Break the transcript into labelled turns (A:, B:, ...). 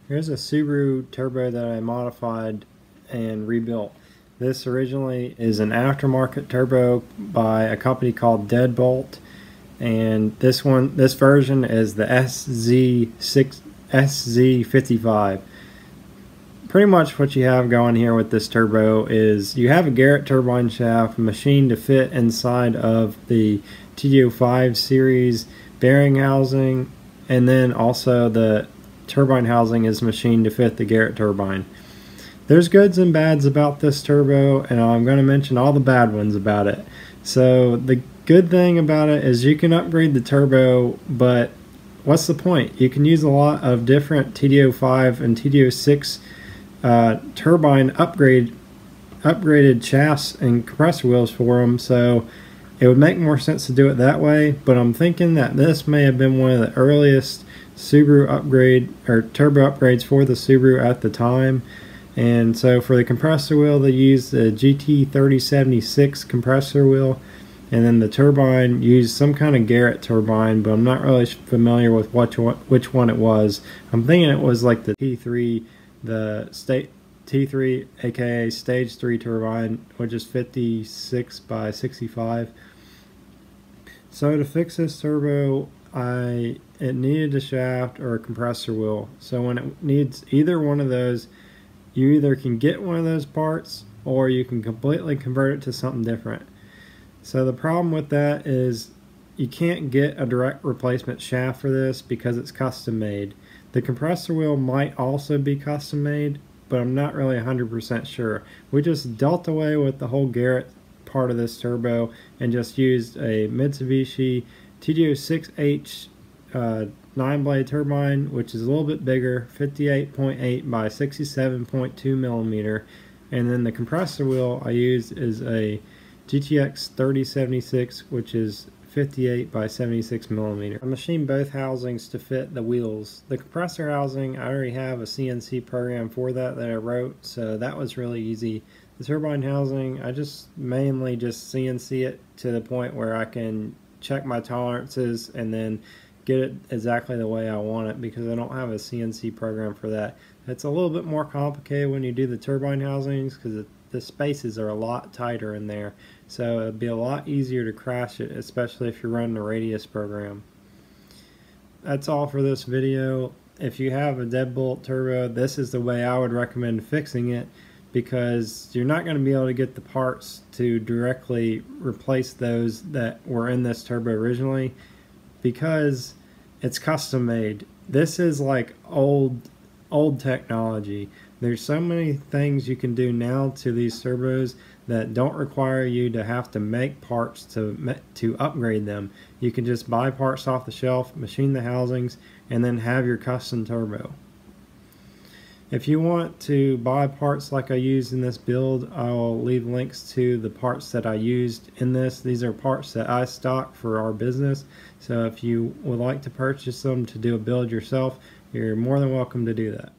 A: Here's a Subaru turbo that I modified and rebuilt. This originally is an aftermarket turbo by a company called Deadbolt, and this version is the SZ55. Pretty much what you have going here with this turbo is you have a Garrett turbine shaft machined to fit inside of the TD05 series bearing housing, and then also the turbine housing is machined to fit the Garrett turbine. There's goods and bads about this turbo, and I'm going to mention all the bad ones about it. So the good thing about it is you can upgrade the turbo, but what's the point? You can use a lot of different TD05 and TD06 turbine upgraded shafts and compressor wheels for them, so it would make more sense to do it that way. But I'm thinking that this may have been one of the earliest Subaru upgrade or turbo upgrades for the Subaru at the time. And so for the compressor wheel, they used the GT3076 compressor wheel, and then the turbine used some kind of Garrett turbine, but I'm not really familiar with which one it was. I'm thinking it was like the T3, T3, aka stage 3 turbine, which is 56 by 65. So to fix this turbo, it needed a shaft or a compressor wheel. So when it needs either one of those, you either can get one of those parts or you can completely convert it to something different. So the problem with that is you can't get a direct replacement shaft for this because it's custom made. The compressor wheel might also be custom made, but I'm not really 100% sure. We just dealt away with the whole Garrett part of this turbo and just used a Mitsubishi TD06H 9-blade turbine, which is a little bit bigger, 58.8 by 67.2 millimeter, and then the compressor wheel I used is a GTX 3076, which is 58 by 76 millimeter. I machined both housings to fit the wheels. The compressor housing, I already have a CNC program for that I wrote, so that was really easy. The turbine housing, I just mainly CNC it to the point where I can check my tolerances and then get it exactly the way I want it, because I don't have a CNC program for that. It's a little bit more complicated when you do the turbine housings because the spaces are a lot tighter in there, so it'd be a lot easier to crash it, especially if you're running a radius program. That's all for this video. If you have a Deadbolt turbo, this is the way I would recommend fixing it, because you're not going to be able to get the parts to directly replace those that were in this turbo originally, because it's custom made. This is like old technology. There's so many things you can do now to these turbos that don't require you to have to make parts to upgrade them. You can just buy parts off the shelf, machine the housings, and then have your custom turbo. If you want to buy parts like I used in this build, I'll leave links to the parts that I used in this. These are parts that I stock for our business, so if you would like to purchase them to do a build yourself, you're more than welcome to do that.